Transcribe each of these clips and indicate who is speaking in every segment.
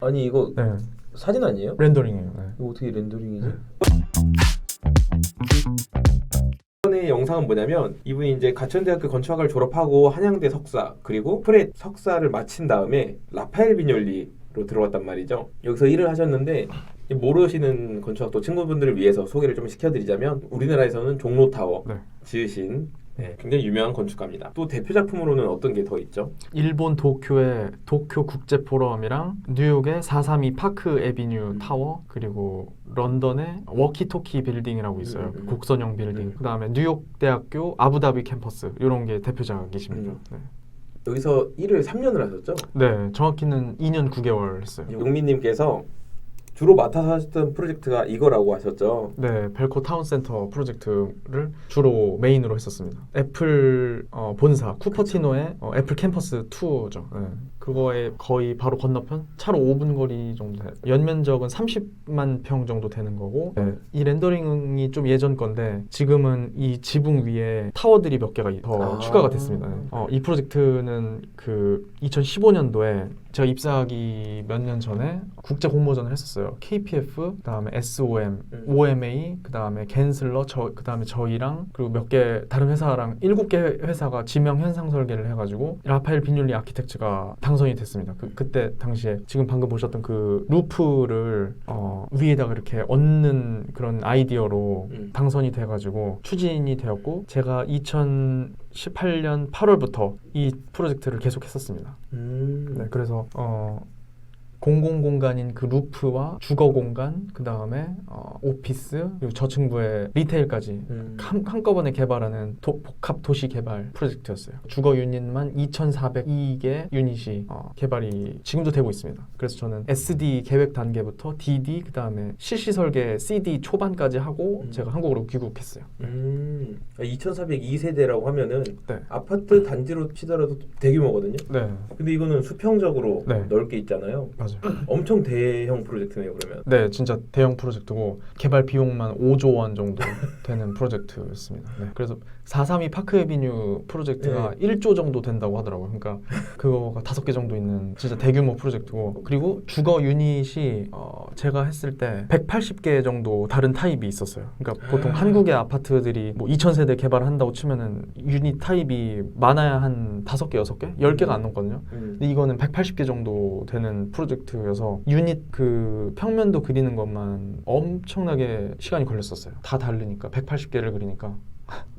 Speaker 1: 아니 이거
Speaker 2: 네,
Speaker 1: 사진 아니에요?
Speaker 2: 렌더링이에요. 네.
Speaker 1: 이거 어떻게 렌더링이지? 이번에 영상은 뭐냐면 이분이 이제 가천대학교 건축학을 졸업하고 한양대 석사 그리고 프렛 석사를 마친 다음에 라파엘 비뇰리로 들어갔단 말이죠. 여기서 일을 하셨는데 모르시는 건축학도 친구분들을 위해서 소개를 좀 시켜드리자면 우리나라에서는 종로타워
Speaker 2: 네.
Speaker 1: 지으신 굉장히 유명한 건축가입니다. 또 대표 작품으로는 어떤 게 더 있죠?
Speaker 2: 일본 도쿄의 도쿄 국제 포럼이랑 뉴욕의 432 파크 에비뉴 타워, 그리고 런던의 워키토키 빌딩이라고 있어요. 곡선형 빌딩. 그다음에 뉴욕 대학교 아부다비 캠퍼스, 이런 게 대표작이십니다. 네.
Speaker 1: 여기서 일을 3년을 하셨죠?
Speaker 2: 네, 정확히는 2년 9개월 했어요.
Speaker 1: 용민님께서 주로 맡아서 하셨던 프로젝트가 이거라고 하셨죠?
Speaker 2: 네, 벨코 타운센터 프로젝트를 주로 메인으로 했었습니다. 애플 본사 쿠퍼티노의 애플 캠퍼스 투어죠. 네. 그거에 거의 바로 건너편, 차로 5분 거리 정도 돼요. 연면적은 30만 평 정도 되는 거고, 네. 이 렌더링이 좀 예전 건데 지금은 이 지붕 위에 타워들이 몇 개가 더 추가가 됐습니다. 네. 이 프로젝트는 그 2015년도에 제가 입사하기 몇 년 전에 국제 공모전을 했었어요. KPF, 그다음에 SOM, OMA, 그다음에 겐슬러, 그다음에 저희랑 그리고 몇 개 다른 회사랑 7개 회사가 지명 현상 설계를 해가지고 라파엘 비뇰리 아키텍츠가 당선이 됐습니다. 그때 당시에 지금 방금 보셨던 그 루프를 위에다가 이렇게 얻는 그런 아이디어로 당선이 돼가지고 추진이 되었고, 제가 2018년 8월부터 이 프로젝트를 계속했었습니다. 네, 그래서 공공공간인 그 루프와 주거공간, 그 다음에 오피스, 그리고 저층부의 리테일까지 한꺼번에 개발하는 복합 도시 개발 프로젝트였어요. 주거 유닛만 2,402개 유닛이 개발이 지금도 되고 있습니다. 그래서 저는 SD 계획 단계부터 DD, 그 다음에 실시 설계 CD 초반까지 하고 제가 한국으로 귀국했어요.
Speaker 1: 2402세대라고 하면은
Speaker 2: 네.
Speaker 1: 아파트 단지로 치더라도 대규모거든요.
Speaker 2: 네.
Speaker 1: 근데 이거는 수평적으로
Speaker 2: 네.
Speaker 1: 넓게 있잖아요.
Speaker 2: 맞아요.
Speaker 1: 엄청 대형 프로젝트네요, 그러면.
Speaker 2: 네, 진짜 대형 프로젝트고 개발 비용만 5조 원 정도 되는 프로젝트였습니다. 네. 그래서 432 파크 에비뉴 프로젝트가 1조 정도 된다고 하더라고요. 그러니까 그거가 5개 정도 있는 진짜 대규모 프로젝트고, 그리고 주거 유닛이 제가 했을 때 180개 정도 다른 타입이 있었어요. 그러니까 보통 한국의 아파트들이 뭐 2,000세대 개발한다고 치면은 유닛 타입이 많아야 한 5개, 6개? 10개가 안 넘거든요. 근데 이거는 180개 정도 되는 프로젝트여서 유닛 그 평면도 그리는 것만 엄청나게 시간이 걸렸었어요. 다 다르니까 180개를 그리니까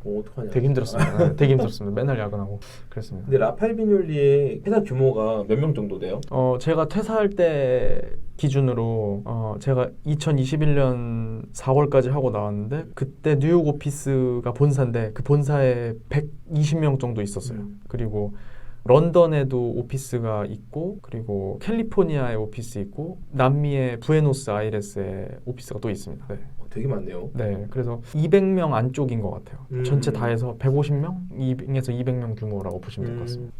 Speaker 1: 어떡하냐.
Speaker 2: 되게 힘들었습니다. 네, 되게 힘들었습니다. 맨날 야근하고 그랬습니다.
Speaker 1: 근데 라파엘 비뇰리의 회사 규모가 몇 명 정도 돼요?
Speaker 2: 제가 퇴사할 때 기준으로 제가 2021년 4월까지 하고 나왔는데, 그때 뉴욕 오피스가 본사인데 그 본사에 120명 정도 있었어요. 그리고 런던에도 오피스가 있고, 그리고 캘리포니아에 오피스 있고, 남미의 부에노스 아이레스에 오피스가 또 있습니다. 네.
Speaker 1: 되게 많네요.
Speaker 2: 네, 그래서 200명 안쪽인 것 같아요. 전체 다 해서 150명? 200에서 200명 규모라고 보시면 될 것 같습니다.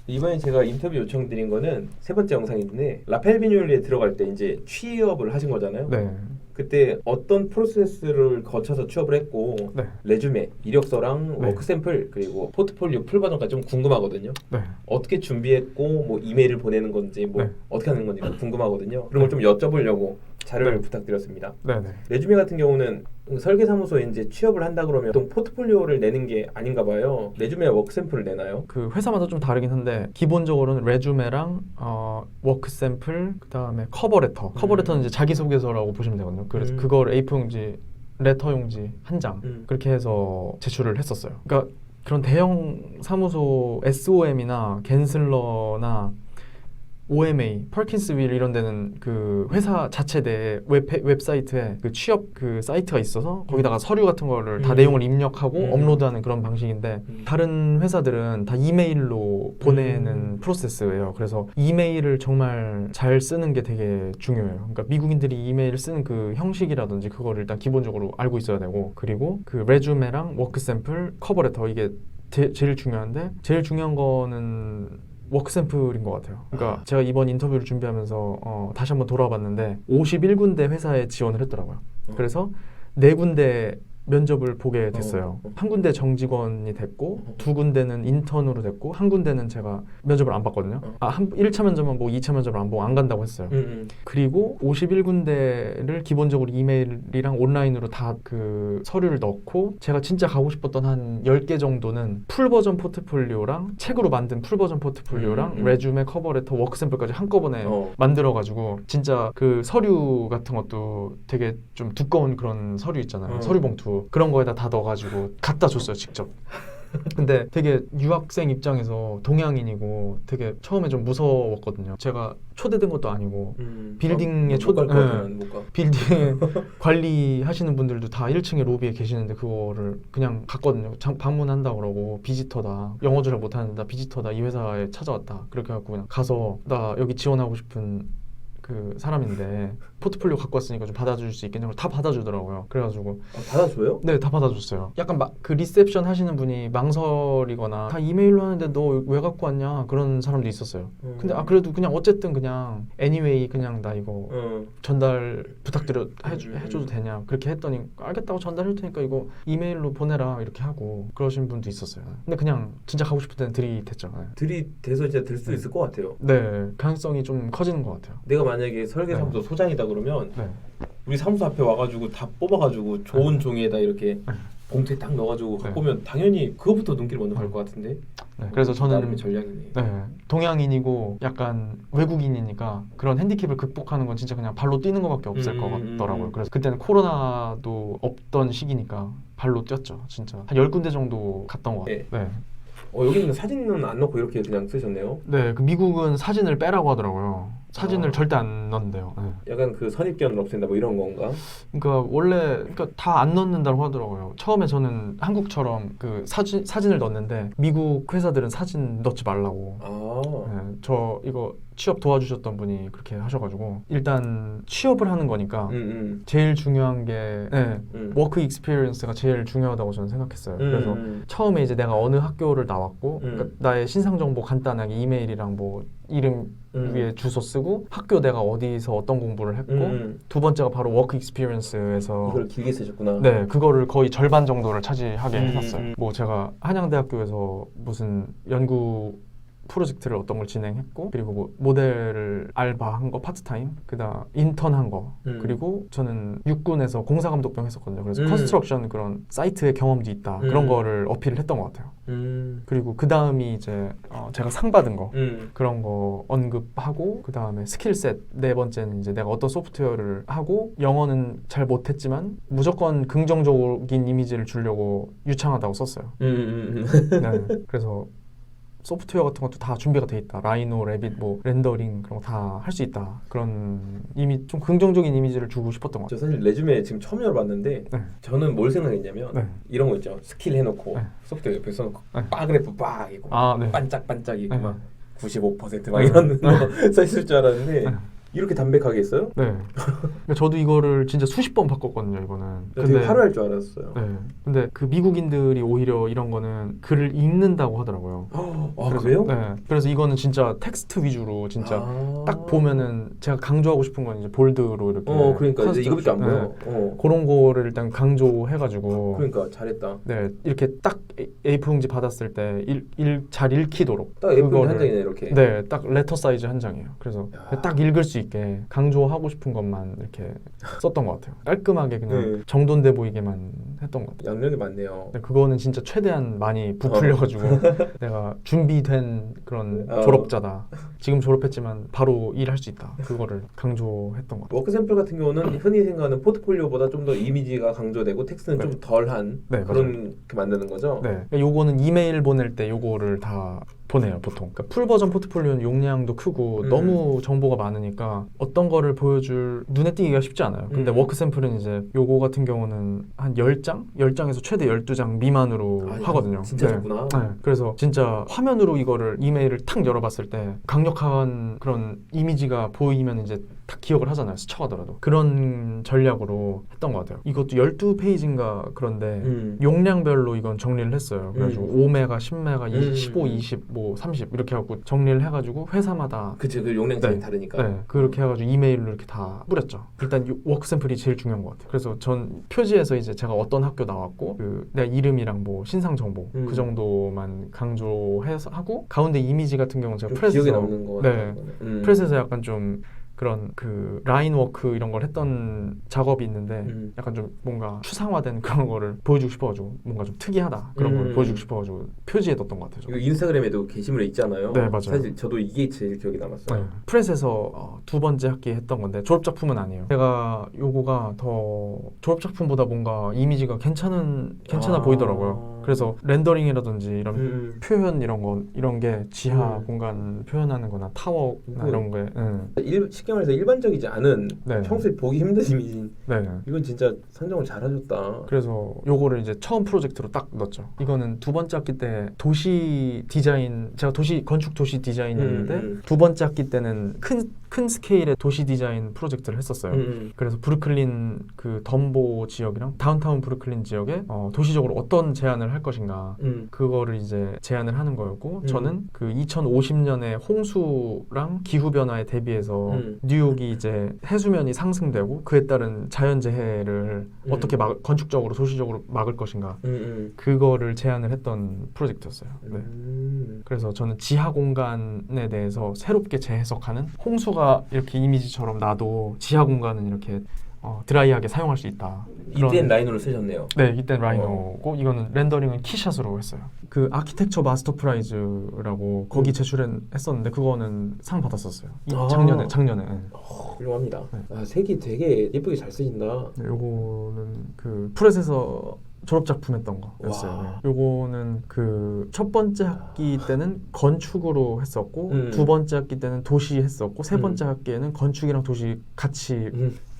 Speaker 1: 이번에 제가 인터뷰 요청드린 거는 세 번째 영상인데, 라파엘 비뇰리에 들어갈 때 이제 취업을 하신 거잖아요.
Speaker 2: 네.
Speaker 1: 그때 어떤 프로세스를 거쳐서 취업을 했고,
Speaker 2: 네.
Speaker 1: 레주메, 이력서랑
Speaker 2: 네.
Speaker 1: 워크 샘플, 그리고 포트폴리오 풀 버전까지 좀 궁금하거든요.
Speaker 2: 네.
Speaker 1: 어떻게 준비했고, 뭐 이메일을 보내는 건지, 뭐
Speaker 2: 네.
Speaker 1: 어떻게 하는 건지 궁금하거든요. 그런 걸 좀 여쭤보려고 자료를 부탁드렸습니다.
Speaker 2: 네네.
Speaker 1: 레주메 같은 경우는 설계사무소에 이제 취업을 한다 그러면 보통 포트폴리오를 내는 게 아닌가 봐요. 레주메와 워크 샘플을 내나요?
Speaker 2: 그 회사마다 좀 다르긴 한데 기본적으로는 레주메랑 워크 샘플, 그다음에 커버레터. 커버레터는 이제 자기소개서라고 보시면 되거든요. 그래서 그걸 A4 용지, 레터 용지 한 장 그렇게 해서 제출을 했었어요. 그러니까 그런 대형 사무소 SOM이나 겐슬러나 OMA, 퍼킨스윌 이런 데는 그 회사 자체 내 웹사이트에 그 취업 그 사이트가 있어서 거기다가 서류 같은 거를 다 내용을 입력하고 업로드하는 그런 방식인데, 다른 회사들은 다 이메일로 보내는 프로세스예요. 그래서 이메일을 정말 잘 쓰는 게 되게 중요해요. 그러니까 미국인들이 이메일을 쓰는 그 형식이라든지 그거를 일단 기본적으로 알고 있어야 되고, 그리고 그 레주메랑 워크 샘플, 커버레터, 이게 제일 중요한데, 제일 중요한 거는 워크 샘플인 것 같아요. 그러니까 제가 이번 인터뷰를 준비하면서 다시 한번 돌아봤는데 51군데 회사에 지원을 했더라고요. 그래서 4군데 면접을 보게 됐어요. 한 군데 정직원이 됐고 두 군데는 인턴으로 됐고 한 군데는 제가 면접을 안 봤거든요. 1차 면접만 보고 2차 면접을 안 보고 안 간다고 했어요. 그리고 51군데를 기본적으로 이메일이랑 온라인으로 다 그 서류를 넣고 제가 진짜 가고 싶었던 한 10개 정도는 풀 버전 포트폴리오랑 책으로 만든 풀 버전 포트폴리오랑 레주메, 커버레터, 워크 샘플까지 한꺼번에 만들어가지고 진짜 그 서류 같은 것도 되게 좀 두꺼운 그런 서류 있잖아요. 서류 봉투 그런 거에다 다 넣어가지고 갖다 줬어요, 직접. 근데 되게 유학생 입장에서 동양인이고 되게 처음에 좀 무서웠거든요. 제가 초대된 것도 아니고 빌딩에 빌딩에 관리하시는 분들도 다 1층에 로비에 계시는데 그거를 그냥 갔거든요. 방문한다 그러고 비지터다. 영어도 잘 못하는데 나 비지터다. 이 회사에 찾아왔다. 그렇게 해갖고 그냥 가서 나 여기 지원하고 싶은 그 사람인데 포트폴리오 갖고 왔으니까 좀 받아줄 수 있겠냐고 다 받아주더라고요. 그래가지고
Speaker 1: 받아줘요?
Speaker 2: 네, 다 받아줬어요. 약간 그 리셉션 하시는 분이 망설이거나 다 이메일로 하는데 너 왜 갖고 왔냐 그런 사람도 있었어요. 근데 그래도 그냥 어쨌든 그냥 anyway 그냥 나 이거 전달 부탁드려 해줘도 되냐 그렇게 했더니 알겠다고 전달할 테니까 이거 이메일로 보내라 이렇게 하고 그러신 분도 있었어요. 근데 그냥 진짜 가고 싶을 때는 들이댔죠. 네.
Speaker 1: 들이대서 진짜 될 수 있을 것 같아요.
Speaker 2: 네, 가능성이 좀 커지는 것 같아요.
Speaker 1: 내가 만약에 설계사무소 소장이다 그러면 우리 사무소 앞에 와가지고 다 뽑아가지고 좋은 종이에다 이렇게 봉투에 딱 넣어가지고 갖고 오면 당연히 그거부터 눈길 먼저 갈 것 같은데.
Speaker 2: 그래서 저는
Speaker 1: 나름의 전략이네.
Speaker 2: 동양인이고 약간 외국인이니까 그런 핸디캡을 극복하는 건 진짜 그냥 발로 뛰는 것밖에 없을 것 같더라고요. 그래서 그때는 코로나도 없던 시기니까 발로 뛰었죠. 진짜 한 10군데 정도 갔던 것 같아요. 네.
Speaker 1: 여기는 사진은 안 넣고 이렇게 그냥 쓰셨네요.
Speaker 2: 네, 그 미국은 사진을 빼라고 하더라고요. 사진을 절대 안 넣는데요. 네.
Speaker 1: 약간 그 선입견을 없앤다 뭐 이런 건가?
Speaker 2: 그러니까 원래 다 안 넣는다고 하더라고요. 처음에 저는 한국처럼 그 사진을 넣었는데 미국 회사들은 사진 넣지 말라고. 네, 저 이거 취업 도와주셨던 분이 그렇게 하셔가지고 일단 취업을 하는 거니까 제일 중요한 게 워크 익스피리언스가 제일 중요하다고 저는 생각했어요. 그래서 처음에 이제 내가 어느 학교를 나왔고 그러니까 나의 신상 정보 간단하게 이메일이랑 뭐 이름 위에 주소 쓰고 학교 내가 어디서 어떤 공부를 했고 두 번째가 바로 워크 익스피리언스에서
Speaker 1: 이걸 길게 쓰셨구나.
Speaker 2: 네, 그거를 거의 절반 정도를 차지하게 해놨어요. 뭐 제가 한양대학교에서 무슨 연구 프로젝트를 어떤 걸 진행했고 그리고 뭐 모델을 알바한 거 파트타임 그다음 인턴한 거 그리고 저는 육군에서 공사감독병 했었거든요. 그래서 컨스트럭션 그런 사이트의 경험도 있다 그런 거를 어필을 했던 것 같아요. 그리고 그 다음이 이제 제가 상 받은 거 그런 거 언급하고 그 다음에 스킬셋 네 번째는 이제 내가 어떤 소프트웨어를 하고 영어는 잘 못했지만 무조건 긍정적인 이미지를 주려고 유창하다고 썼어요. 네, 그래서 소프트웨어 같은 것도 다 준비가 돼 있다. 라이노, 래빗, 뭐 렌더링 그런 거 다 할 수 있다. 그런 좀 긍정적인 이미지를 주고 싶었던 것 같아요.
Speaker 1: 저 사실 레주메 지금 처음 열어봤는데 저는 뭘 생각했냐면 이런 거 있죠. 스킬 해놓고 소프트웨어 옆에 써놓고 바그래프 빡 있고 반짝반짝 있고 막 95% 막 이런 거 써있을 줄 알았는데 이렇게 담백하게 했어요?
Speaker 2: 네. 저도 이거를 진짜 수십 번 바꿨거든요, 이거는.
Speaker 1: 근데 되게 화려할 줄 알았어요.
Speaker 2: 네. 근데 그 미국인들이 오히려 이런 거는 글을 읽는다고 하더라고요.
Speaker 1: 그래요?
Speaker 2: 네. 그래서 이거는 진짜 텍스트 위주로 진짜 딱 보면은 제가 강조하고 싶은 건 이제 볼드로 이렇게.
Speaker 1: 그러니까 이제 이거밖에 안 보여.
Speaker 2: 그런 거를 일단 강조해가지고.
Speaker 1: 그러니까 잘했다.
Speaker 2: 네. 이렇게 딱 A4 용지 받았을 때 잘 읽히도록.
Speaker 1: 딱 A4 한 장이네 이렇게.
Speaker 2: 네. 딱 레터 사이즈 한 장이에요. 그래서 딱 읽을 수 있게 강조하고 싶은 것만 이렇게 썼던 것 같아요. 깔끔하게 그냥 정돈돼 보이게만 했던 것 같아요.
Speaker 1: 양력이 많네요.
Speaker 2: 그거는 진짜 최대한 많이 부풀려가지고 내가 준비된 그런 졸업자다. 지금 졸업했지만 바로 일할 수 있다. 그거를 강조했던 것 같아요.
Speaker 1: 워크 샘플 같은 경우는 흔히 생각하는 포트폴리오보다 좀 더 이미지가 강조되고 텍스트는 좀 덜한 그런 게 만드는 거죠?
Speaker 2: 네. 요거는 이메일 보낼 때 요거를 다 보내요 보통. 그러니까 풀 버전 포트폴리오는 용량도 크고 너무 정보가 많으니까 어떤 거를 보여줄 눈에 띄기가 쉽지 않아요. 근데 워크 샘플은 이제 요거 같은 경우는 한 10장? 10장에서 최대 12장 미만으로 하거든요.
Speaker 1: 진짜 좋구나.
Speaker 2: 네. 그래서 진짜 화면으로 이거를 이메일을 탁 열어봤을 때 강력한 그런 이미지가 보이면 이제 다 기억을 하잖아요. 스쳐가더라도. 그런 전략으로 했던 것 같아요. 이것도 12페이지인가 그런데 용량별로 이건 정리를 했어요. 그래가지고 5메가, 10메가, 15, 20, 뭐 30 이렇게 해갖고 정리를 해가지고 회사마다
Speaker 1: 그치, 그 용량 차이
Speaker 2: 네.
Speaker 1: 다르니까.
Speaker 2: 네, 그렇게 해가지고 이메일로 이렇게 다 뿌렸죠. 일단 워크 샘플이 제일 중요한 것 같아요. 그래서 전 표지에서 이제 제가 어떤 학교 나왔고 그 내 이름이랑 뭐 신상 정보 그 정도만 강조해서 하고 가운데 이미지 같은 경우는 제가
Speaker 1: 좀
Speaker 2: 프레스에서
Speaker 1: 기억에 남는 거
Speaker 2: 네,
Speaker 1: 같아요.
Speaker 2: 프레스에서 약간 좀 그런 그 라인 워크 이런 걸 했던 작업이 있는데 약간 좀 뭔가 추상화된 그런 거를 보여주고 싶어가지고 뭔가 좀 특이하다 그런 걸 보여주고 싶어가지고 표지에 넣었던 것 같아요.
Speaker 1: 이거 인스타그램에도 게시물에 있잖아요.
Speaker 2: 네, 맞아요.
Speaker 1: 사실 저도 이게 제일 기억에 남았어요.
Speaker 2: 네. 프레스에서 두 번째 학기 했던 건데 졸업작품은 아니에요. 제가 요거가 더 졸업작품보다 뭔가 이미지가 괜찮아 보이더라고요. 그래서 렌더링이라든지 이런 표현 이런 게 지하 공간 표현하는 거나 타워나 이런 게
Speaker 1: 쉽게 말해서 일반적이지 않은
Speaker 2: 네.
Speaker 1: 평소에 보기 힘든 이미지.
Speaker 2: 네.
Speaker 1: 이건 진짜 선정을 잘하셨다.
Speaker 2: 그래서 요거를 이제 처음 프로젝트로 딱 넣었죠. 이거는 두 번째 학기 때 도시 디자인, 제가 건축 도시 디자인이었는데 두 번째 학기 때는 큰 스케일의 도시 디자인 프로젝트를 했었어요. 그래서 브루클린 그 덤보 지역이랑 다운타운 브루클린 지역에 도시적으로 어떤 제안을 할 것인가 그거를 이제 제안을 하는 거였고 저는 그 2050년에 홍수랑 기후 변화에 대비해서 뉴욕이 이제 해수면이 상승되고 그에 따른 자연재해를 어떻게 건축적으로 도시적으로 막을 것인가 그거를 제안을 했던 프로젝트였어요. 네. 그래서 저는 지하 공간에 대해서 새롭게 재해석하는 홍수가 이렇게 이미지처럼 나도 지하 공간은 이렇게 드라이하게 사용할 수 있다.
Speaker 1: 이땐 라이노를 쓰셨네요.
Speaker 2: 네, 이땐 라이노고 이거는 렌더링은 키샷으로 했어요. 그 아키텍처 마스터 프라이즈라고 거기 제출했었는데 그거는 상 받았었어요. 작년에.
Speaker 1: 훌륭합니다.
Speaker 2: 네.
Speaker 1: 색이 되게 예쁘게 잘 쓰신다.
Speaker 2: 네, 요거는 그 프렛에서 졸업작품 했던 거였어요. 네. 요거는 그 첫 번째 학기 때는 건축으로 했었고 두 번째 학기 때는 도시 했었고 세 번째 학기에는 건축이랑 도시 같이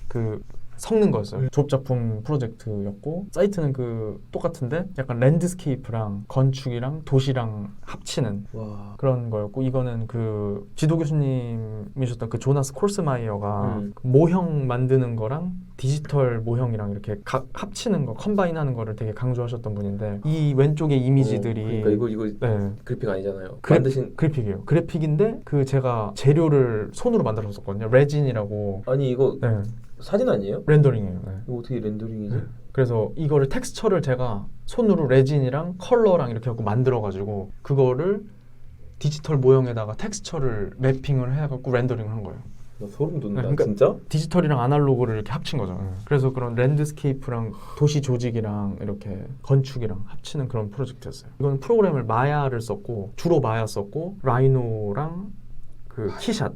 Speaker 2: 그 섞는 거였어요. 졸업작품 프로젝트였고 사이트는 그 똑같은데 약간 랜드스케이프랑 건축이랑 도시랑 합치는 그런 거였고 이거는 그 지도 교수님이셨던 그 조나스 콜스마이어가 그 모형 만드는 거랑 디지털 모형이랑 이렇게 합치는 거 컴바인하는 거를 되게 강조하셨던 분인데 이 왼쪽의 이미지들이
Speaker 1: 그러니까 이거
Speaker 2: 네.
Speaker 1: 그래픽 아니잖아요.
Speaker 2: 만드신 그래픽이에요. 그래픽인데 그 제가 재료를 손으로 만들었었거든요. 레진이라고.
Speaker 1: 아니 이거
Speaker 2: 네.
Speaker 1: 사진 아니에요?
Speaker 2: 렌더링이에요. 네.
Speaker 1: 이거 어떻게 렌더링이지?
Speaker 2: 그래서 이거를 텍스처를 제가 손으로 레진이랑 컬러랑 이렇게 하고 만들어가지고 그거를 디지털 모형에다가 텍스처를 맵핑을 해갖고 렌더링을 한 거예요.
Speaker 1: 나 소름 돋는다.
Speaker 2: 그러니까
Speaker 1: 진짜?
Speaker 2: 디지털이랑 아날로그를 이렇게 합친 거죠. 그래서 그런 랜드스케이프랑 도시 조직이랑 이렇게 건축이랑 합치는 그런 프로젝트였어요. 이건 프로그램을 마야를 썼고 주로 마야 썼고 라이노랑 그 키샷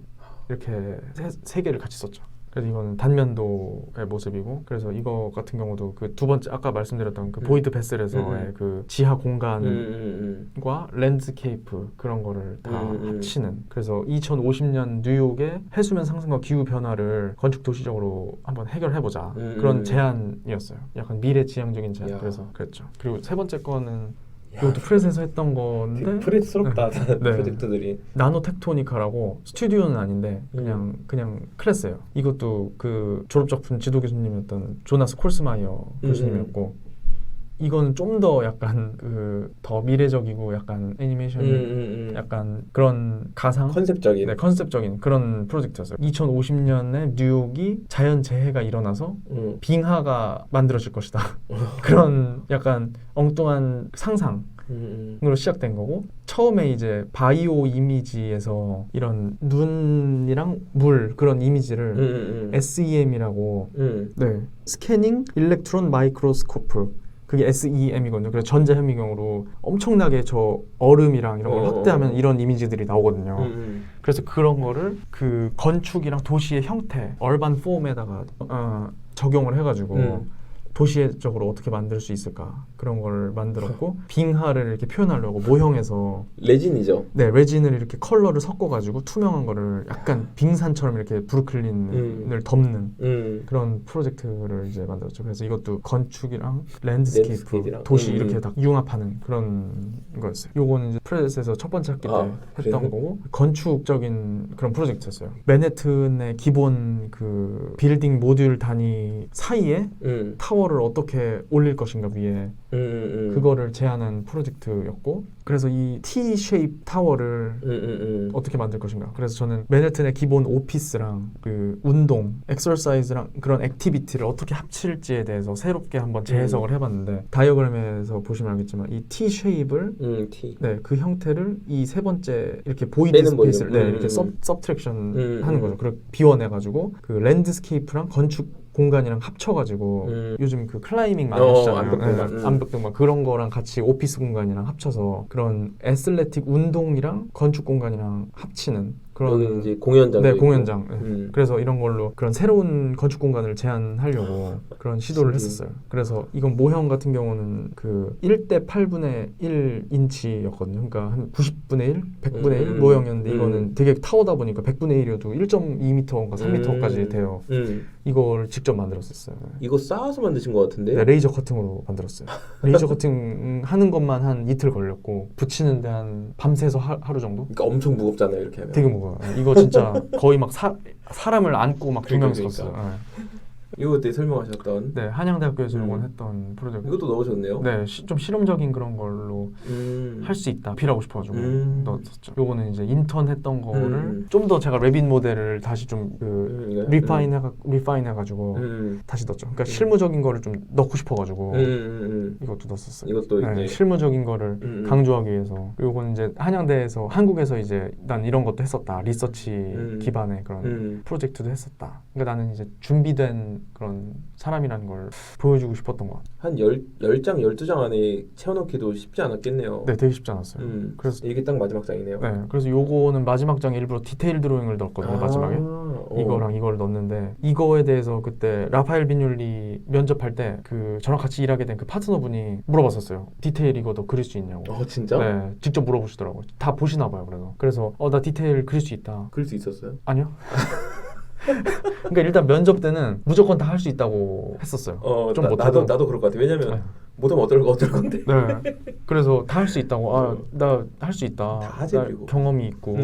Speaker 2: 이렇게 세 개를 같이 썼죠. 그래서 이거는 단면도의 모습이고 그래서 이거 같은 경우도 그 두 번째 아까 말씀드렸던 그 보이드 베슬에서의 그 지하 공간과 랜드스케이프 그런 거를 다 합치는 그래서 2050년 뉴욕의 해수면 상승과 기후 변화를 건축 도시적으로 한번 해결해보자 그런 제안이었어요. 약간 미래지향적인 제안. 그래서 그랬죠. 그리고 세 번째 거는 이것도 프렛에서 했던 건데
Speaker 1: 프렛스럽다.
Speaker 2: 네.
Speaker 1: 프로젝트들이.
Speaker 2: 나노텍토니카라고 스튜디오는 아닌데 그냥 클래스예요. 이것도 그 졸업작품 지도 교수님이었던 조나스 콜스마이어 교수님이었고 이거는 좀 더 약간 그 더 미래적이고 약간 애니메이션이 약간 그런 가상 컨셉적인 그런 프로젝트였어요. 2050년에 뉴욕이 자연 재해가 일어나서 빙하가 만들어질 것이다. 그런 약간 엉뚱한 상상으로 시작된 거고 처음에 이제 바이오 이미지에서 이런 눈이랑 물 그런 이미지를 SEM이라고 네. 스캐닝 일렉트론 마이크로스코프 그게 SEM이거든요. 그래서 전자현미경으로 엄청나게 저 얼음이랑 이런 걸 확대하면 이런 이미지들이 나오거든요. 그래서 그런 거를 그 건축이랑 도시의 형태, 얼반 폼에다가 적용을 해가지고 도시적으로 어떻게 만들 수 있을까 그런 걸 만들었고 빙하를 이렇게 표현하려고 모형에서
Speaker 1: 레진이죠.
Speaker 2: 네 레진을 이렇게 컬러를 섞어가지고 투명한 거를 약간 빙산처럼 이렇게 브루클린을 덮는 그런 프로젝트를 이제 만들었죠. 그래서 이것도 건축이랑 랜드스케이프,
Speaker 1: 랜드스케이프랑.
Speaker 2: 도시 이렇게 다 융합하는 그런 거였어요. 요거는 이제 프레스에서 첫 번째 학기 때 했던
Speaker 1: 그래요?
Speaker 2: 거고 건축적인 그런 프로젝트였어요. 맨해튼의 기본 그 빌딩 모듈 단위 사이에 타워를 어떻게 올릴 것인가 위에 그거를 제안한 프로젝트였고 그래서 이 T-쉐입 타워를 어떻게 만들 것인가 그래서 저는 맨해튼의 기본 오피스랑 그 운동, 엑서사이즈랑 그런 액티비티를 어떻게 합칠지에 대해서 새롭게 한번 재해석을 해봤는데 다이어그램에서 보시면 알겠지만 이 T-쉐입을
Speaker 1: T.
Speaker 2: 네, 그 형태를 이 세 번째 이렇게 보이드
Speaker 1: 빼는
Speaker 2: 스페이스를
Speaker 1: 볼륨.
Speaker 2: 네, 이렇게 서브트랙션 하는 거죠. 그리고 비워내가지고 그 랜드스케이프랑 건축 공간이랑 합쳐가지고 요즘 그 클라이밍 많이 하시잖아요.
Speaker 1: 암벽등반.
Speaker 2: 네, 암벽등반 그런 거랑 같이 오피스 공간이랑 합쳐서 그런 애슬레틱 운동이랑 건축 공간이랑 합치는 그런
Speaker 1: 여기 이제 공연장.
Speaker 2: 네 공연장. 네. 그래서 이런 걸로 그런 새로운 건축 공간을 제안하려고 그런 시도를 했었어요. 그래서 이건 모형 같은 경우는 그 1대 8분의 1인치였거든요. 그러니까 한 90분의 1, 100분의 1 모형이었는데 이거는 되게 타워다 보니까 100분의 1이어도 1.2m인가 3m까지 돼요. 이걸 직접 만들었었어요.
Speaker 1: 이거 쌓아서 만드신 것 같은데?
Speaker 2: 네, 레이저 커팅으로 만들었어요. 레이저 커팅 하는 것만 한 이틀 걸렸고 붙이는데 한 밤새서 하루 정도?
Speaker 1: 그러니까 엄청 무겁잖아요, 이렇게 하면.
Speaker 2: 되게 무거워요. 이거 진짜 거의 막 사람을 안고 막 두 명
Speaker 1: 그러니까.
Speaker 2: 있었어요.
Speaker 1: 이거 그때 설명하셨던.
Speaker 2: 네, 한양대학교에서 이번 했던 프로젝트.
Speaker 1: 이것도 넣으셨네요.
Speaker 2: 네, 좀 실험적인 그런 걸로 할 수 있다. 필요하고 싶어가지고 넣었었죠. 요거는 이제 인턴 했던 거를 좀 더 제가 레빗 모델을 다시 좀 그 리파인 해가지고 다시 넣었죠. 그러니까 실무적인 거를 좀 넣고 싶어가지고 이것도 넣었었어요.
Speaker 1: 이것도
Speaker 2: 네,
Speaker 1: 이제
Speaker 2: 실무적인 거를 강조하기 위해서. 요거는 이제 한양대에서 한국에서 이제 난 이런 것도 했었다. 리서치 기반의 그런 프로젝트도 했었다. 그러니까 나는 이제 준비된 그런 사람이라는 걸 보여주고 싶었던 것 같아요.
Speaker 1: 한 10장, 12장 안에 채워넣기도 쉽지 않았겠네요.
Speaker 2: 네, 되게 쉽지 않았어요.
Speaker 1: 그래서 이게 딱 마지막 장이네요.
Speaker 2: 네, 그래서 요거는 마지막 장에 일부러 디테일 드로잉을 넣었거든요. 마지막에 이거랑 이걸 넣었는데 이거에 대해서 그때 라파엘 비뉴리 면접할 때 그 저랑 같이 일하게 된 그 파트너분이 물어봤었어요. 디테일 이거 너 그릴 수 있냐고.
Speaker 1: 진짜?
Speaker 2: 네, 직접 물어보시더라고요. 다 보시나 봐요. 그래서 나 디테일 그릴 수 있다.
Speaker 1: 그릴 수 있었어요?
Speaker 2: 아니요. 그러니까 일단 면접 때는 무조건 다 할 수 있다고 했었어요. 좀 못해도
Speaker 1: 나도 그럴 것 같아. 왜냐면 못하면 어떨 건데.
Speaker 2: 네. 그래서 다 할 수 있다고. 나 할 수 있다.
Speaker 1: 다 하지,
Speaker 2: 나
Speaker 1: 그리고.
Speaker 2: 경험이 있고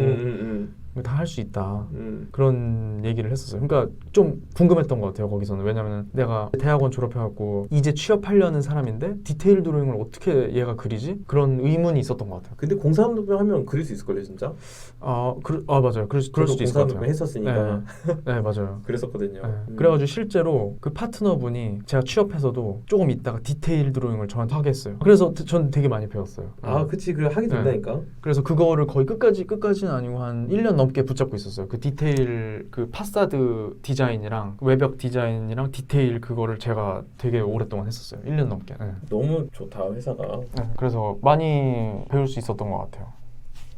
Speaker 2: 다 할 수 있다. 그런 얘기를 했었어요. 그러니까 좀 궁금했던 것 같아요. 거기서는. 왜냐면 내가 대학원 졸업해갖고 이제 취업하려는 사람인데 디테일 드로잉을 어떻게 얘가 그리지? 그런 의문이 있었던 것 같아요.
Speaker 1: 근데 공사업용 하면 그릴 수 있을걸요, 진짜?
Speaker 2: 맞아요. 그럴 수도 있을 것 같아요.
Speaker 1: 했었으니까.
Speaker 2: 네, 맞아요.
Speaker 1: 그랬었거든요.
Speaker 2: 네. 그래가지고 실제로 그 파트너분이 제가 취업해서도 조금 있다가 디테일 드로잉을 저한테 하게 했어요. 그래서 전 되게 많이 배웠어요.
Speaker 1: 그치. 그래 하게 된다니까.
Speaker 2: 그래서 그거를 거의 끝까지는 아니고 한 1년 넘게 붙잡고 있었어요. 그 디테일 그 파사드 디자인이랑 외벽 디자인이랑 디테일 그거를 제가 되게 오랫동안 했었어요. 1년 넘게. 네.
Speaker 1: 너무 좋다, 회사가.
Speaker 2: 그래서 많이 배울 수 있었던 것 같아요.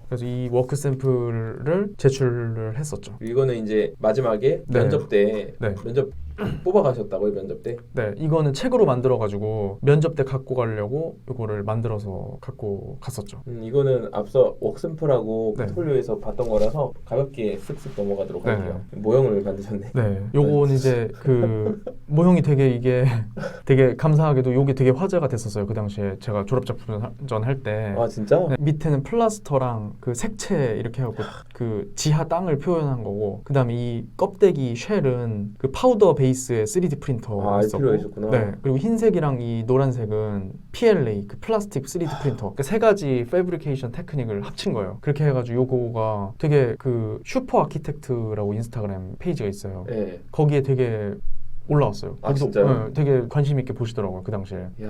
Speaker 2: 그래서 이 워크 샘플을 제출을 했었죠.
Speaker 1: 이거는 이제 마지막에 면접 때 면접 뽑아가셨다고요, 면접 때?
Speaker 2: 네, 이거는 책으로 만들어가지고 면접 때 갖고 가려고 이거를 만들어서 갖고 갔었죠.
Speaker 1: 이거는 앞서 워크샘플하고 포트폴리오에서 봤던 거라서 가볍게 쓱쓱 넘어가도록 할게요. 모형을 만드셨네.
Speaker 2: 네, 요건 이제 그 모형이 이게 되게 감사하게도 요게 되게 화제가 됐었어요. 그 당시에 제가 졸업작품전 할 때.
Speaker 1: 진짜?
Speaker 2: 네, 밑에는 플라스터랑 그 색채 이렇게 하고 그 지하 땅을 표현한 거고, 그 다음에 이 껍데기 쉘은 그 파우더 베이스의 3D 프린터
Speaker 1: 있었고,
Speaker 2: 네, 그리고 흰색이랑 이 노란색은 PLA 그 플라스틱 3D 프린터. 그 세 가지 패브리케이션 테크닉을 합친 거예요. 그렇게 해가지고 요거가 되게 그 슈퍼 아키텍트라고 인스타그램 페이지가 있어요.
Speaker 1: 네.
Speaker 2: 거기에 되게 올라왔어요.
Speaker 1: 진짜요?
Speaker 2: 네, 되게 관심 있게 보시더라고요, 그 당시에. 네,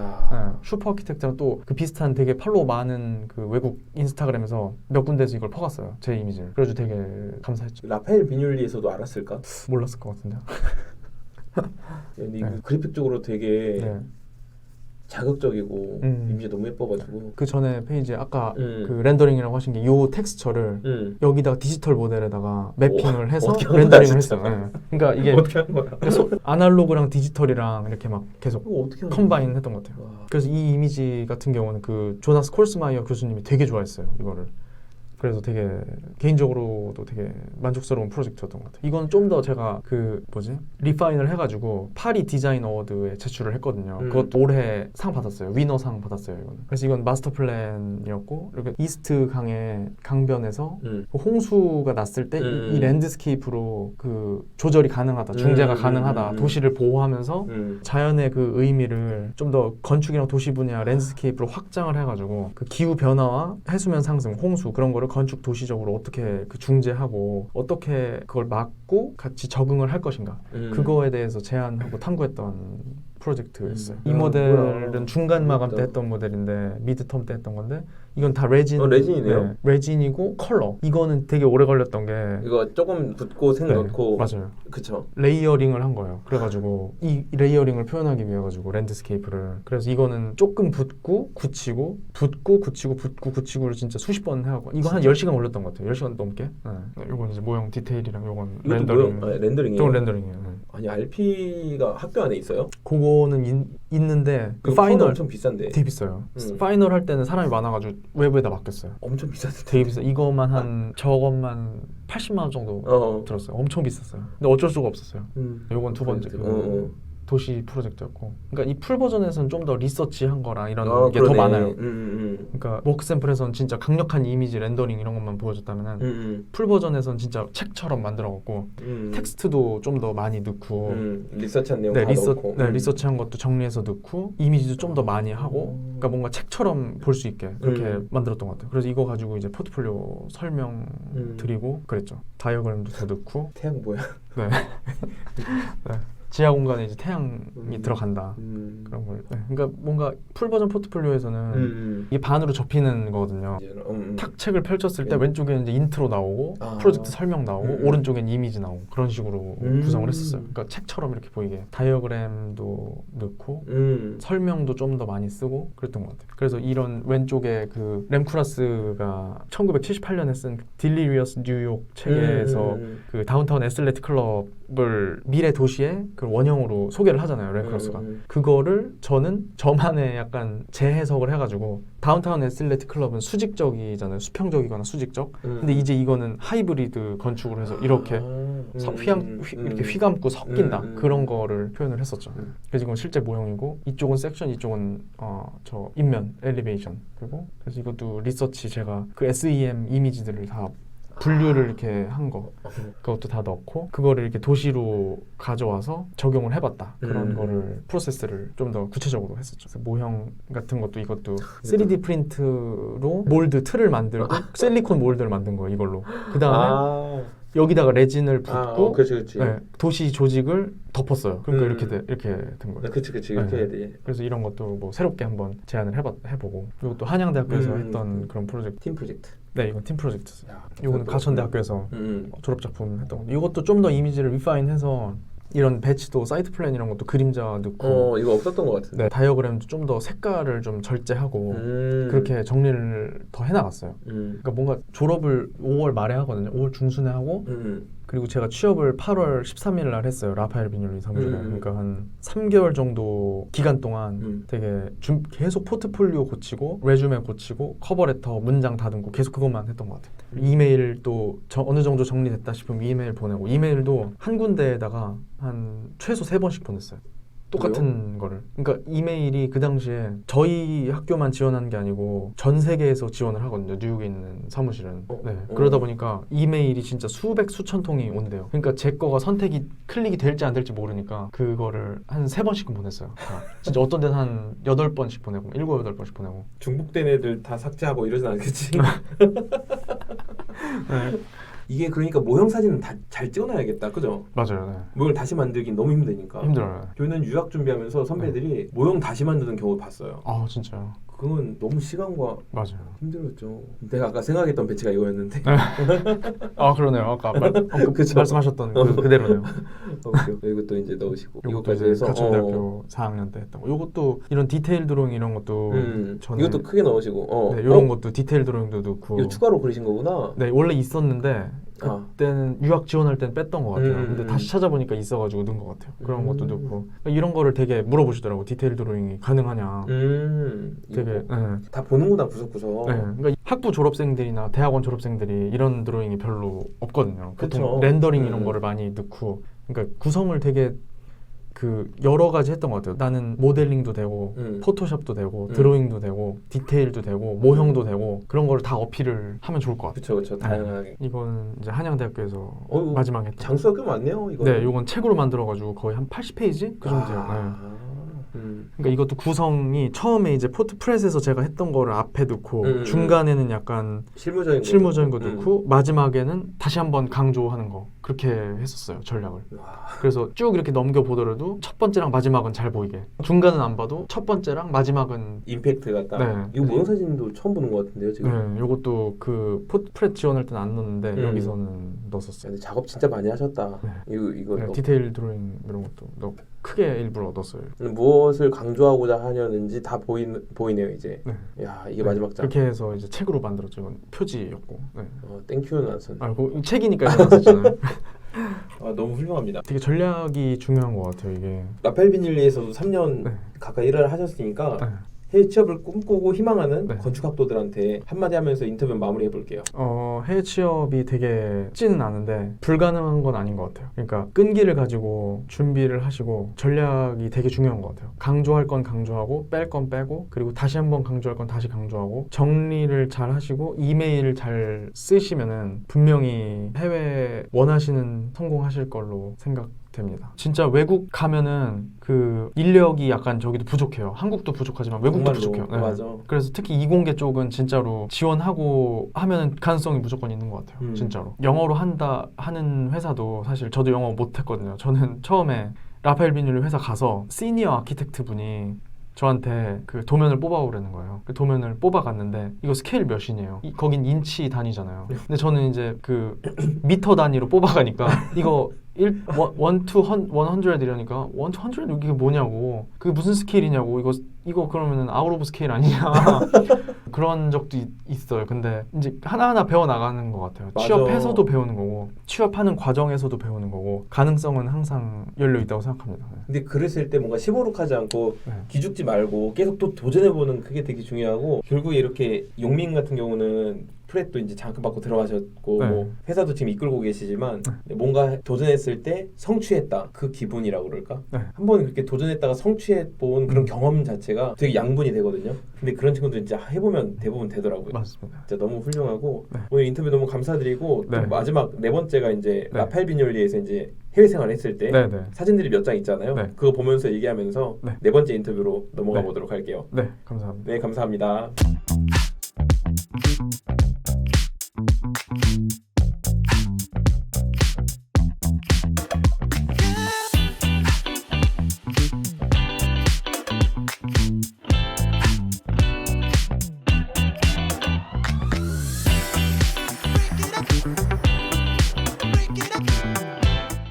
Speaker 2: 슈퍼 아키텍트랑 또 그 비슷한 되게 팔로우 많은 그 외국 인스타그램에서 몇 군데서 이걸 퍼갔어요, 제 이미지를. 그래서 되게 감사했죠.
Speaker 1: 라파엘 비뉴리에서도 알았을까?
Speaker 2: 몰랐을 것 같은데요.
Speaker 1: 근데 그래픽 쪽으로 되게 자극적이고 이미지 너무 예뻐가지고.
Speaker 2: 그 전에 페이지에 아까
Speaker 1: 그
Speaker 2: 그 렌더링이라고 하신 게 요 텍스처를 여기다가 디지털 모델에다가 매핑을 해서
Speaker 1: 어떻게 하는
Speaker 2: 렌더링을
Speaker 1: 거야, 진짜?
Speaker 2: 했어요. 예. 그러니까 이게
Speaker 1: 어떻게 하는 거야?
Speaker 2: 그래서 아날로그랑 디지털이랑 이렇게 막 계속
Speaker 1: 이거 어떻게 하는
Speaker 2: 컴바인 했던 것 같아요.
Speaker 1: 와.
Speaker 2: 그래서 이 이미지 같은 경우는 그 조나스 콜스마이어 교수님이 되게 좋아했어요, 이거를. 그래서 되게 개인적으로도 되게 만족스러운 프로젝트였던 것 같아요. 이건 좀 더 제가 그 리파인을 해가지고 파리 디자인 어워드에 제출을 했거든요. 그것도 올해 상 받았어요. 위너상 받았어요. 이거는. 그래서 이건 마스터 플랜이었고 이렇게 이스트 강의 강변에서 홍수가 났을 때 이 랜드스케이프로 그 조절이 가능하다, 중재가 가능하다, 도시를 보호하면서 자연의 그 의미를 좀 더 건축이랑 도시 분야 랜드스케이프로 확장을 해가지고 그 기후 변화와 해수면 상승, 홍수 그런 거를 건축 도시적으로 어떻게 그 중재하고 어떻게 그걸 막고 같이 적응을 할 것인가 그거에 대해서 제안하고 탐구했던 프로젝트였어요. 이 모델은
Speaker 1: 뭐야.
Speaker 2: 중간 마감 때
Speaker 1: 그렇다.
Speaker 2: 했던 모델인데 미드텀 때 했던 건데 이건 다 레진.
Speaker 1: 레진이네요.
Speaker 2: 네, 레진이고 컬러. 이거는 되게 오래 걸렸던 게
Speaker 1: 이거 조금 붓고 색
Speaker 2: 네,
Speaker 1: 넣고.
Speaker 2: 맞아요.
Speaker 1: 그쵸.
Speaker 2: 레이어링을 한 거예요. 그래가지고 이 레이어링을 표현하기 위해 가지고 랜드스케이프를. 그래서 이거는 조금 붓고 굳히고 붓고 굳히고 붓고 굳히고를 진짜 수십 번 해갖고 이거 한 10시간 걸렸던 것 같아요. 10시간 넘게. 네. 이건 이제 모형 디테일이랑 이건
Speaker 1: 이것도
Speaker 2: 렌더링.
Speaker 1: 렌더링이에요.
Speaker 2: 이건 렌더링이에요. 네.
Speaker 1: 아니 RP가 학교 안에 있어요?
Speaker 2: 그거는 있는데 그
Speaker 1: 그거
Speaker 2: 파이널
Speaker 1: 엄청 비싼데.
Speaker 2: 되게 비싸요. 파이널 할 때는 사람이 많아가지고 외부에다 맡겼어요.
Speaker 1: 엄청 비싼데.
Speaker 2: 되게 비싸. 이거만 한 저것만 80만 원 정도 들었어요. 엄청 비쌌어요. 근데 어쩔 수가 없었어요. 요건 두 번째 그 도시 프로젝트였고. 그러니까 이 풀 버전에서는 좀 더 리서치한 거랑 이런 게 더 많아요. 그러니까 워크 샘플에서는 진짜 강력한 이미지 렌더링 이런 것만 보여줬다면은 풀 버전에서는 진짜 책처럼 만들어갖고 텍스트도 좀 더 많이 넣고
Speaker 1: 리서치한 내용
Speaker 2: 네,
Speaker 1: 다 넣고.
Speaker 2: 리서치한 것도 정리해서 넣고 이미지도 좀 더 많이 하고 그러니까 뭔가 책처럼 볼 수 있게 그렇게 만들었던 것 같아요. 그래서 이거 가지고 이제 포트폴리오 설명 드리고 그랬죠. 다이어그램도 더 넣고.
Speaker 1: 태양 뭐야?
Speaker 2: 네. 네. 지하 공간에 이제 태양이 들어간다 그런 걸. 네. 그러니까 뭔가 풀 버전 포트폴리오에서는 이게 반으로 접히는 거거든요. 탁 책을 펼쳤을 때 왼쪽에 이제 인트로 나오고 프로젝트 설명 나오고 오른쪽엔 이미지 나오고 그런 식으로 구성을 했었어요. 그러니까 책처럼 이렇게 보이게 다이어그램도 넣고 설명도 좀 더 많이 쓰고 그랬던 것 같아요. 그래서 이런 왼쪽에 그 램쿠라스가 1978년에 쓴 딜리리어스 뉴욕 책에서 그 다운타운 애슬레틱 클럽을 미래 도시에 그 원형으로 소개를 하잖아요, 램쿠라스가. 그거를 저는 저만의 약간 재해석을 해가지고 다운타운 애슬레틱 클럽은 수직적이잖아요, 수평적이거나 수직적. 근데 이제 이거는 하이브리드 건축을 해서 이렇게 이렇게 휘감고 섞인다 그런 거를 표현을 했었죠. 그래서 이건 실제 모형이고 이쪽은 섹션, 이쪽은 저 인면 엘리베이션. 그리고 그래서 이것도 리서치 제가 그 SEM 이미지들을 다 분류를 이렇게 한 거 그것도 다 넣고 그거를 이렇게 도시로 가져와서 적용을 해봤다 그런 거를 프로세스를 좀 더 구체적으로 했었죠. 그래서 모형 같은 것도 이것도 3D 프린트로 몰드 틀을 만들고 실리콘 몰드를 만든 거예요, 이걸로. 그 다음에 여기다가 레진을 붓고
Speaker 1: 그치.
Speaker 2: 네, 도시 조직을 덮었어요. 그러니까 이렇게 된 거예요.
Speaker 1: 그치 이렇게 해야 돼.
Speaker 2: 그래서 이런 것도 뭐 새롭게 한번 제안을 해보고 그리고 또 한양대학교에서 했던 그런 프로젝트.
Speaker 1: 팀 프로젝트.
Speaker 2: 네, 이건 팀 프로젝트였어요. 이거는 가천대학교에서 졸업작품 했던 건데 이것도 좀 더 이미지를 리파인해서 이런 배치도 사이트 플랜 이런 것도 그림자 넣고
Speaker 1: 이거 없었던 것 같은데.
Speaker 2: 네, 다이어그램도 좀 더 색깔을 좀 절제하고 그렇게 정리를 더 해나갔어요. 그러니까 뭔가 졸업을 5월 말에 하거든요. 5월 중순에 하고 그리고 제가 취업을 8월 13일 날 했어요. 라파엘 비뇰리 사무실에. 그러니까 한 3개월 정도 기간 동안 되게 계속 포트폴리오 고치고 레주메 고치고 커버레터 문장 다듬고 계속 그것만 했던 것 같아요. 이메일도 어느 정도 정리됐다 싶으면 이메일 보내고 이메일도 한 군데에다가 한 최소 3번씩 보냈어요. 똑같은 거를. 그러니까 이메일이 그 당시에 저희 학교만 지원하는 게 아니고 전 세계에서 지원을 하거든요. 뉴욕에 있는 사무실은. 네. 그러다 보니까 이메일이 진짜 수백 수천 통이 온대요. 그러니까 제 거가 클릭이 될지 안 될지 모르니까 그거를 한 3번씩은 보냈어요. 진짜 어떤 데는 한 8번씩 보내고 7, 8번씩 보내고.
Speaker 1: 중복된 애들 다 삭제하고 이러진 않겠지?
Speaker 2: 네.
Speaker 1: 이게 그러니까 모형 사진은 다 잘 찍어놔야겠다, 그죠?
Speaker 2: 맞아요. 네.
Speaker 1: 모형을 다시 만들긴 너무 힘드니까.
Speaker 2: 힘들어요.
Speaker 1: 저는 유학 준비하면서 선배들이 모형 다시 만드는 경우 봤어요.
Speaker 2: 진짜요?
Speaker 1: 그건 너무 시간과
Speaker 2: 맞아요.
Speaker 1: 힘들었죠. 내가 아까 생각했던 배치가 이거였는데.
Speaker 2: 아 그러네요. 아까
Speaker 1: 그쵸.
Speaker 2: 말씀하셨던 그대로네요.
Speaker 1: 그리고 또 이제 넣으시고
Speaker 2: 이것도
Speaker 1: 이거까지
Speaker 2: 이제
Speaker 1: 해서
Speaker 2: 가천대학교 4학년 때 했던 거. 이것도 이런 디테일 드로잉 이런 것도 전에
Speaker 1: 이것도 크게 넣으시고
Speaker 2: 네, 이런 것도 디테일 드로잉도 넣고.
Speaker 1: 이거 추가로 그리신 거구나.
Speaker 2: 네 원래 있었는데
Speaker 1: 아.
Speaker 2: 그때는 유학 지원할 땐 뺐던 것 같아요. 근데 다시 찾아보니까 있어가지고 넣은 것 같아요. 그런 것도 넣고 이런 거를 되게 물어보시더라고. 디테일 드로잉이 가능하냐. 되게
Speaker 1: 다 보는구나 구석구석.
Speaker 2: 네, 그러니까 학부 졸업생들이나 대학원 졸업생들이 이런 드로잉이 별로 없거든요. 보통
Speaker 1: 그쵸.
Speaker 2: 렌더링 이런 거를 많이 넣고, 그러니까 구성을 되게 그 여러 가지 했던 것 같아요. 나는 모델링도 되고, 포토샵도 되고, 드로잉도 되고, 디테일도 되고, 모형도 되고 그런 거를 다 어필을 하면 좋을 것 같아요.
Speaker 1: 그렇죠, 다양하게.
Speaker 2: 이건 이제 한양대학교에서 마지막에 했던.
Speaker 1: 장수가 꽤 많네요. 이거.
Speaker 2: 네, 이건 책으로 만들어가지고 거의 한 80페이지 그 정도예요. 그러니까 이것도 구성이 처음에 이제 포트프렛에서 제가 했던 거를 앞에 넣고 중간에는 약간 실무적인 거 넣고 마지막에는 다시 한번 강조하는 거 그렇게 했었어요. 전략을. 그래서 쭉 이렇게 넘겨보더라도 첫 번째랑 마지막은 잘 보이게, 중간은 안 봐도 첫 번째랑 마지막은
Speaker 1: 임팩트가 딱.
Speaker 2: 네.
Speaker 1: 이거 모형 사진도 처음 보는 것 같은데요 지금.
Speaker 2: 네, 이것도 그 포트프렛 지원할 때는 안 넣었는데 여기서는 넣었었어요.
Speaker 1: 근데 작업 진짜 많이 하셨다. 이거
Speaker 2: 네, 디테일 드로잉 이런 것도 넣고 크게 일부러 넣었어요.
Speaker 1: 무엇을 강조하고자 하려는지 다 보이네요 이제.
Speaker 2: 네.
Speaker 1: 야 이게 마지막 장.
Speaker 2: 그렇게 해서 이제 책으로 만들었죠. 이건 표지였고. 네.
Speaker 1: 땡큐는 안 썼네.
Speaker 2: 그 책이니까 이렇게 썼잖아요.
Speaker 1: 너무 훌륭합니다.
Speaker 2: 되게 전략이 중요한 것 같아요 이게.
Speaker 1: 라펠 비닐리에서도 3년
Speaker 2: 네.
Speaker 1: 가까이 일을 하셨으니까
Speaker 2: 네.
Speaker 1: 해외 취업을 꿈꾸고 희망하는
Speaker 2: 네.
Speaker 1: 건축학도들한테 한마디 하면서 인터뷰 마무리해 볼게요.
Speaker 2: 해외 취업이 되게 쉽지는 않은데 불가능한 건 아닌 것 같아요. 그러니까 끈기를 가지고 준비를 하시고 전략이 되게 중요한 것 같아요. 강조할 건 강조하고 뺄 건 빼고 그리고 다시 한번 강조할 건 다시 강조하고 정리를 잘 하시고 이메일을 잘 쓰시면은 분명히 해외 원하시는 성공하실 걸로 생각됩니다. 진짜 외국 가면은 그 인력이 약간 저기도 부족해요. 한국도 부족하지만 외국도
Speaker 1: 정말로.
Speaker 2: 부족해요. 네.
Speaker 1: 맞아.
Speaker 2: 그래서 특히 이공계 쪽은 진짜로 지원하고 하면은 가능성이 무조건 있는 것 같아요. 진짜로. 영어로 하는 회사도 사실 저도 영어 못했거든요. 저는 처음에 라파엘 비닐리 회사 가서 시니어 아키텍트 분이 저한테 그 도면을 뽑아오라는 거예요. 그 도면을 뽑아갔는데 이거 스케일 몇이네요. 거긴 인치 단위잖아요. 근데 저는 이제 그 미터 단위로 뽑아가니까 이거 1 to 100 이러니까 1 to 100 이게 뭐냐고, 그게 무슨 스케일이냐고, 이거 그러면은 아웃 오브 스케일 아니냐 그런 적도 있어요. 근데 이제 하나하나 배워 나가는 것 같아요.
Speaker 1: 맞아.
Speaker 2: 취업해서도 배우는 거고 취업하는 과정에서도 배우는 거고 가능성은 항상 열려 있다고 생각합니다.
Speaker 1: 근데 글을 쓸 때 뭔가 시무룩하지 않고 기죽지 말고 계속 또 도전해보는 그게 되게 중요하고, 결국에 이렇게 용민 같은 경우는 프렛도 이제 잠깐 받고 들어가셨고 회사도 지금 이끌고 계시지만 뭔가 도전했을 때 성취했다, 그 기분이라고 그럴까? 한번 그렇게 도전했다가 성취해본 그런 경험 자체가 되게 양분이 되거든요. 근데 그런 친구들 진짜 해보면 대부분 되더라고요.
Speaker 2: 맞습니다.
Speaker 1: 진짜 너무 훌륭하고 오늘 인터뷰 너무 감사드리고 또 마지막 네 번째가 이제 라파엘 비닐리에서 이제 해외 생활을 했을 때 사진들이 몇 장 있잖아요. 그거 보면서 얘기하면서 네 번째 인터뷰로 넘어가 보도록 할게요.
Speaker 2: 네, 감사합니다.
Speaker 1: 네, 감사합니다.